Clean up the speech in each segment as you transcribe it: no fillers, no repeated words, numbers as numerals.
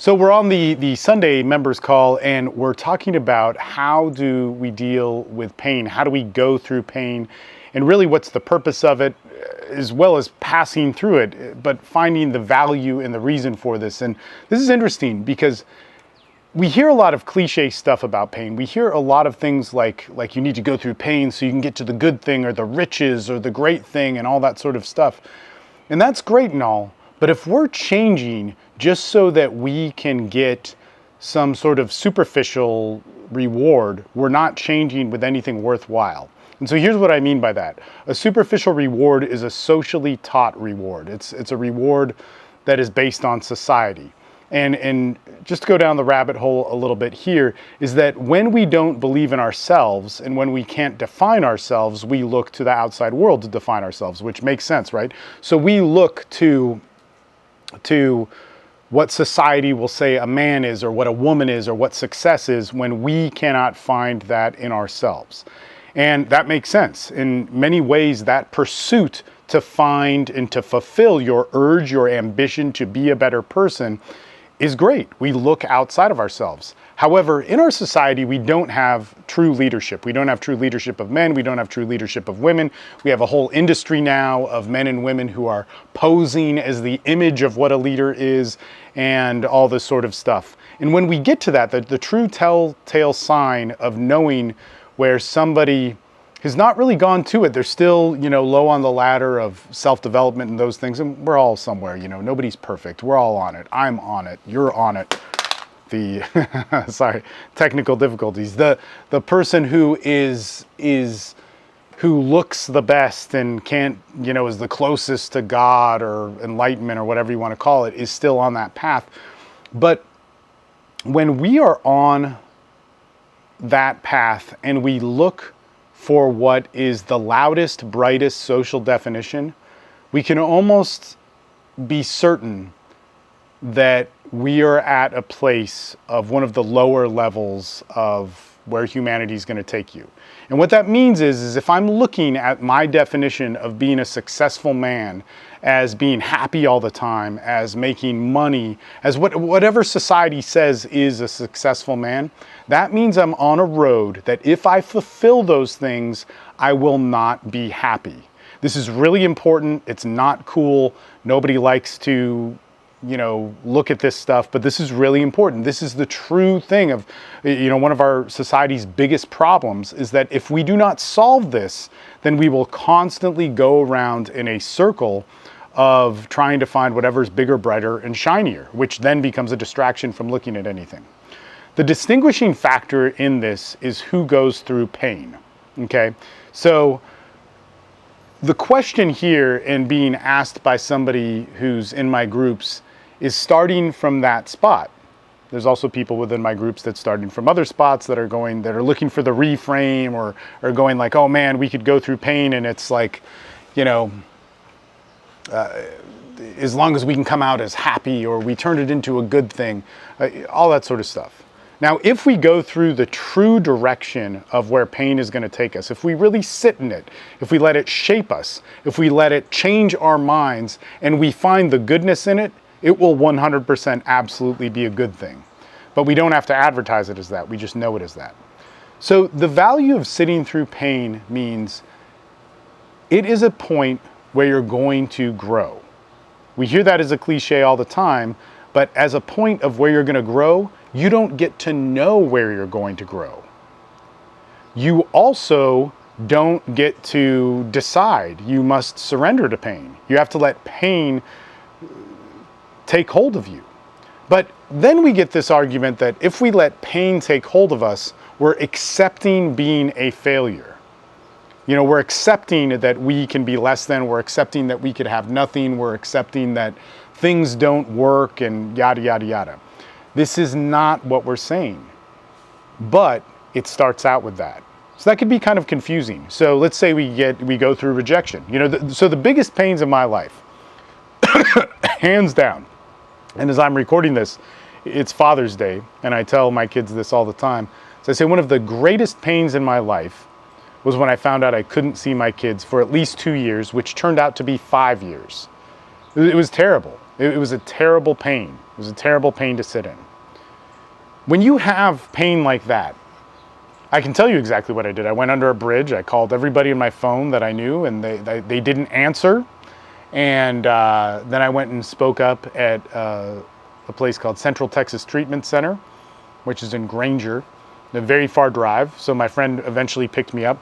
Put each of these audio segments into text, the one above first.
So we're on the Sunday members call, and we're talking about how do we deal with pain? How do we go through pain? And really what's the purpose of it, as well as passing through it, but finding the value and the reason for this. And this is interesting because we hear a lot of cliche stuff about pain. We hear a lot of things like you need to go through pain so you can get to the good thing or the riches or the great thing and all that sort of stuff. And that's great and all. But if we're changing just so that we can get some sort of superficial reward, we're not changing with anything worthwhile. And so here's what I mean by that. A superficial reward is a socially taught reward. It's a reward that is based on society. And just to go down the rabbit hole a little bit here, is that when we don't believe in ourselves and when we can't define ourselves, we look to the outside world to define ourselves, which makes sense, right? So we look to what society will say a man is or what a woman is or what success is when we cannot find that in ourselves. And that makes sense. In many ways, that pursuit to find and to fulfill your urge, your ambition to be a better person is great. We look outside of ourselves. However, in our society, we don't have true leadership. We don't have true leadership of men. We don't have true leadership of women. We have a whole industry now of men and women who are posing as the image of what a leader is and all this sort of stuff. And when we get to that, the true telltale sign of knowing where somebody has not really gone to it, they're still, low on the ladder of self-development and those things. And we're all somewhere, nobody's perfect. We're all on it. I'm on it. You're on it. Technical difficulties. The person who who looks the best and can't, is the closest to God or enlightenment or whatever you want to call it, is still on that path. But when we are on that path and we look for what is the loudest, brightest social definition, we can almost be certain that we are at a place of one of the lower levels of where humanity is going to take you. And what that means is if I'm looking at my definition of being a successful man as being happy all the time, as making money, as whatever society says is a successful man, that means I'm on a road that if I fulfill those things, I will not be happy. This is really important. It's not cool. Nobody likes to look at this stuff, but this is really important. This is the true thing of, one of our society's biggest problems is that if we do not solve this, then we will constantly go around in a circle of trying to find whatever's bigger, brighter, and shinier, which then becomes a distraction from looking at anything. The distinguishing factor in this is who goes through pain, okay? So the question here in being asked by somebody who's in my groups is starting from that spot. There's also people within my groups that starting from other spots that are looking for the reframe or going like, oh man, we could go through pain and it's like, as long as we can come out as happy or we turn it into a good thing, all that sort of stuff. Now, if we go through the true direction of where pain is going to take us, if we really sit in it, if we let it shape us, if we let it change our minds and we find the goodness in it, it will 100% absolutely be a good thing. But we don't have to advertise it as that. We just know it as that. So the value of sitting through pain means it is a point where you're going to grow. We hear that as a cliche all the time, but as a point of where you're going to grow, you don't get to know where you're going to grow. You also don't get to decide. You must surrender to pain. You have to let pain take hold of you. But then we get this argument that if we let pain take hold of us, we're accepting being a failure. We're accepting that we can be less than, we're accepting that we could have nothing, we're accepting that things don't work and yada, yada, yada. This is not what we're saying, but it starts out with that. So that could be kind of confusing. So let's say we go through rejection. So the biggest pains of my life, hands down, and as I'm recording this, it's Father's Day, and I tell my kids this all the time. So I say one of the greatest pains in my life was when I found out I couldn't see my kids for at least 2 years, which turned out to be 5 years. It was terrible. It was a terrible pain. It was a terrible pain to sit in. When you have pain like that, I can tell you exactly what I did. I went under a bridge. I called everybody on my phone that I knew, and they didn't answer. And then I went and spoke up at a place called Central Texas Treatment Center, which is in Granger, a very far drive. So my friend eventually picked me up.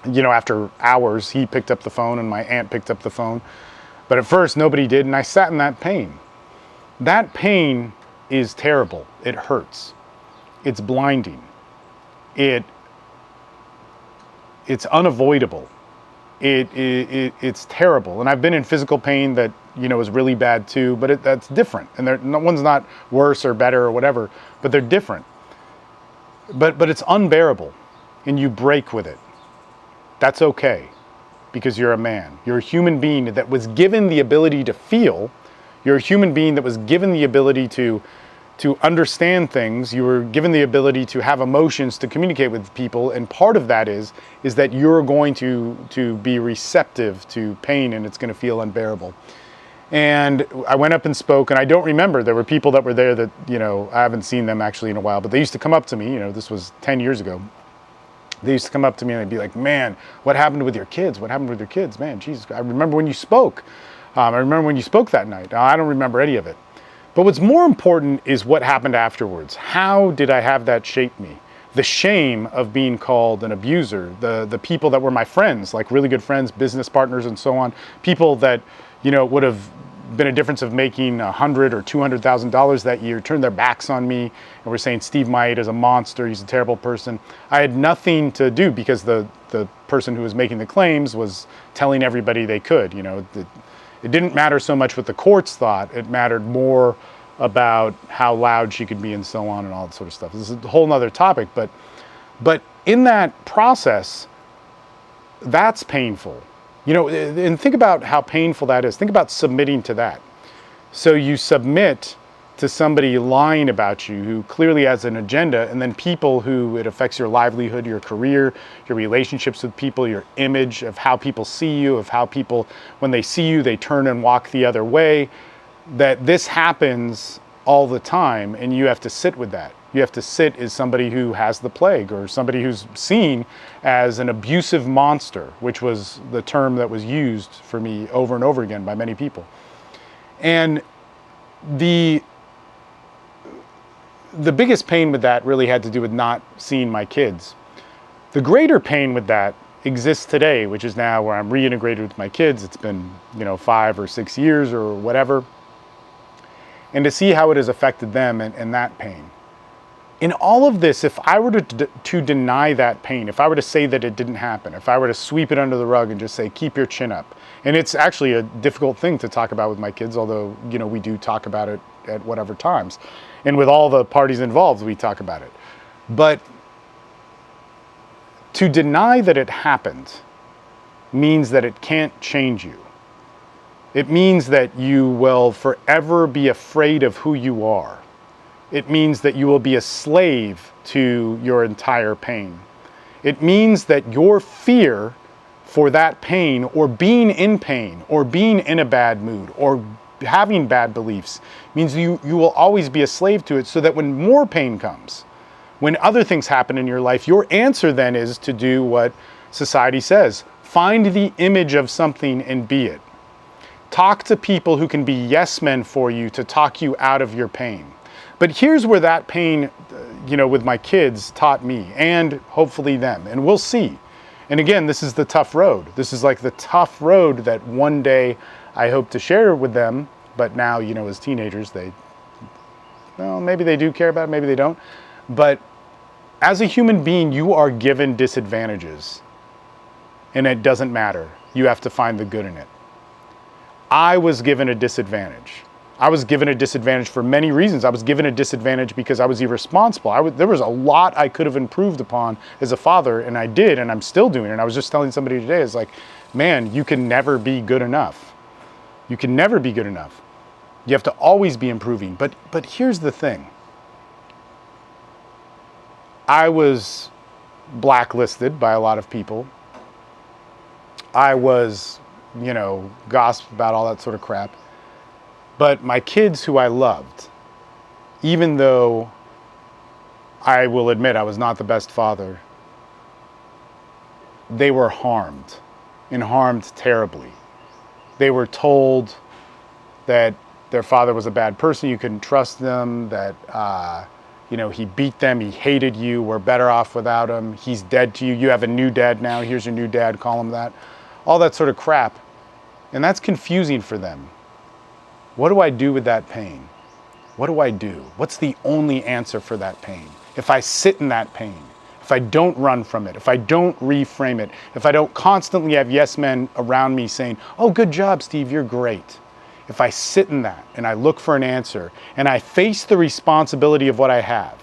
After hours, he picked up the phone and my aunt picked up the phone. But at first, nobody did, and I sat in that pain. That pain is terrible. It hurts. It's blinding. It's unavoidable. It's terrible. And I've been in physical pain that, is really bad too, but that's different. And no one's not worse or better or whatever, but they're different. But it's unbearable, and you break with it. That's okay, because you're a man. You're a human being that was given the ability to feel. You're a human being that was given the ability to understand things. You were given the ability to have emotions, to communicate with people, and part of that is that you're going to be receptive to pain, and it's going to feel unbearable. And I went up and spoke, and I don't remember. There were people that were there that, I haven't seen them actually in a while, but they used to come up to me, this was 10 years ago. They used to come up to me and they'd be like, man, what happened with your kids? What happened with your kids? Man, Jesus, I remember when you spoke. I remember when you spoke that night. I don't remember any of it. But what's more important is what happened afterwards. How did I have that shape me? The shame of being called an abuser, the people that were my friends, like really good friends, business partners, and so on, people that, would have been a difference of making $100,000 or $200,000 that year, turned their backs on me, and were saying Steve Might is a monster, he's a terrible person. I had nothing to do because the person who was making the claims was telling everybody they could. It didn't matter so much what the courts thought. It mattered more about how loud she could be and so on and all that sort of stuff. This is a whole nother topic, but in that process, that's painful. And think about how painful that is. Think about submitting to that. So you submit to somebody lying about you who clearly has an agenda, and then people who it affects your livelihood, your career, your relationships with people, your image of how people see you, of how people, when they see you, they turn and walk the other way, that this happens all the time, and you have to sit with that. You have to sit as somebody who has the plague, or somebody who's seen as an abusive monster, which was the term that was used for me over and over again by many people. And the biggest pain with that really had to do with not seeing my kids. The greater pain with that exists today, which is now where I'm reintegrated with my kids. It's been, 5 or 6 years or whatever. And to see how it has affected them and that pain. In all of this, if I were to deny that pain, if I were to say that it didn't happen, if I were to sweep it under the rug and just say, keep your chin up. And it's actually a difficult thing to talk about with my kids, although, we do talk about it at whatever times. And with all the parties involved, we talk about it. But to deny that it happened means that it can't change you. It means that you will forever be afraid of who you are. It means that you will be a slave to your entire pain. It means that your fear for that pain, or being in pain, or being in a bad mood, or having bad beliefs, means you will always be a slave to it, so that when more pain comes, when other things happen in your life, your answer then is to do what society says. Find the image of something and be it. Talk to people who can be yes men for you to talk you out of your pain. But here's where that pain, with my kids taught me, and hopefully them, and we'll see. And again, this is the tough road. This is like the tough road that one day I hope to share with them. But now, as teenagers, maybe they do care about it, maybe they don't. But as a human being, you are given disadvantages. And it doesn't matter. You have to find the good in it. I was given a disadvantage. I was given a disadvantage for many reasons. I was given a disadvantage because I was irresponsible. There was a lot I could have improved upon as a father, and I did, and I'm still doing it. And I was just telling somebody today, it's like, man, you can never be good enough. You can never be good enough. You have to always be improving. But here's the thing. I was blacklisted by a lot of people. I was, gossiped about, all that sort of crap. But my kids who I loved, even though I will admit I was not the best father, they were harmed, and harmed terribly. They were told that their father was a bad person, you couldn't trust them, that he beat them, he hated you, we're better off without him, he's dead to you, you have a new dad now, here's your new dad, call him that. All that sort of crap. And that's confusing for them. What do I do with that pain? What do I do? What's the only answer for that pain? If I sit in that pain, if I don't run from it, if I don't reframe it, if I don't constantly have yes men around me saying, oh, good job, Steve, you're great. If I sit in that and I look for an answer and I face the responsibility of what I have,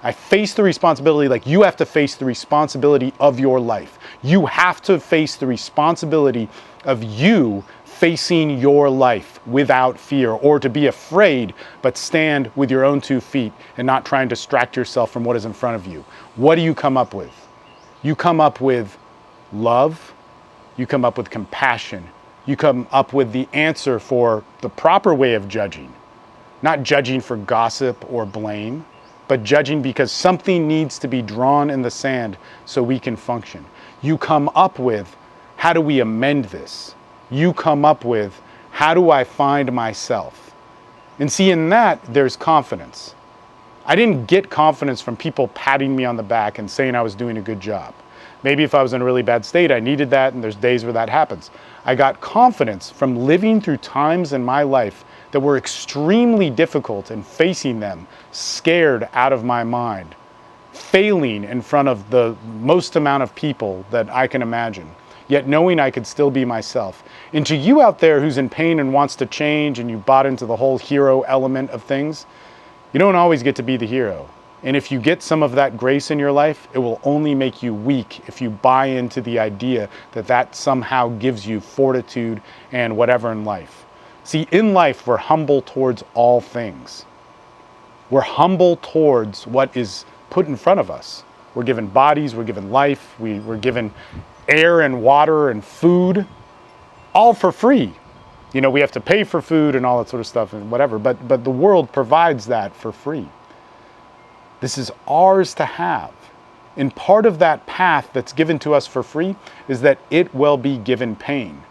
I face the responsibility, like you have to face the responsibility of your life. You have to face the responsibility of you facing your life without fear, or to be afraid, but stand with your own 2 feet and not try and distract yourself from what is in front of you. What do you come up with? You come up with love. You come up with compassion. You come up with the answer for the proper way of judging. Not judging for gossip or blame, but judging because something needs to be drawn in the sand so we can function. You come up with, how do we amend this? You come up with, how do I find myself? And see, in that, there's confidence. I didn't get confidence from people patting me on the back and saying I was doing a good job. Maybe if I was in a really bad state, I needed that, and there's days where that happens. I got confidence from living through times in my life that were extremely difficult and facing them, scared out of my mind, failing in front of the most amount of people that I can imagine, yet knowing I could still be myself. And to you out there who's in pain and wants to change, and you bought into the whole hero element of things, you don't always get to be the hero. And if you get some of that grace in your life, it will only make you weak if you buy into the idea that that somehow gives you fortitude and whatever in life. See, in life, we're humble towards all things. We're humble towards what is put in front of us. We're given bodies, we're given life, we're given air and water and food, all for free. We have to pay for food and all that sort of stuff and whatever, but the world provides that for free. This is ours to have. And part of that path that's given to us for free is that it will be given pain.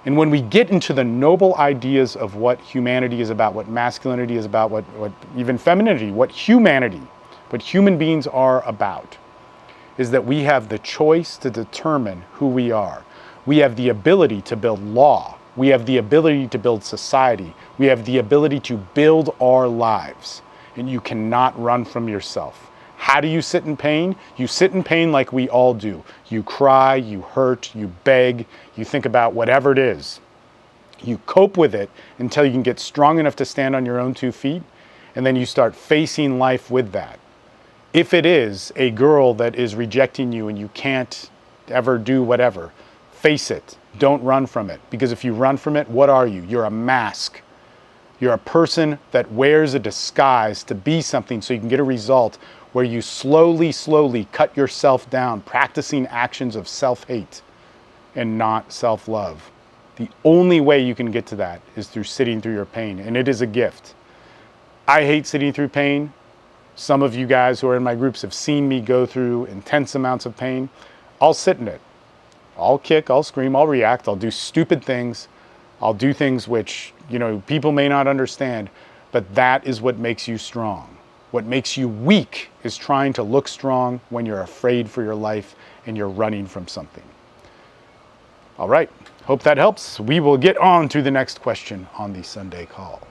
And when we get into the noble ideas of what humanity is about, what masculinity is about, what even femininity, what human beings are about, is that we have the choice to determine who we are. We have the ability to build law. We have the ability to build society. We have the ability to build our lives. And you cannot run from yourself. How do you sit in pain? You sit in pain like we all do. You cry, you hurt, you beg, you think about whatever it is. You cope with it until you can get strong enough to stand on your own 2 feet, and then you start facing life with that. If it is a girl that is rejecting you and you can't ever do whatever, face it. Don't run from it. Because if you run from it, what are you? You're a mask. You're a person that wears a disguise to be something so you can get a result where you slowly cut yourself down, practicing actions of self-hate and not self-love. The only way you can get to that is through sitting through your pain, and it is a gift. I hate sitting through pain. Some of you guys who are in my groups have seen me go through intense amounts of pain. I'll sit in it. I'll kick, I'll scream, I'll react, I'll do stupid things. I'll do things which, people may not understand, but that is what makes you strong. What makes you weak is trying to look strong when you're afraid for your life and you're running from something. All right, hope that helps. We will get on to the next question on the Sunday call.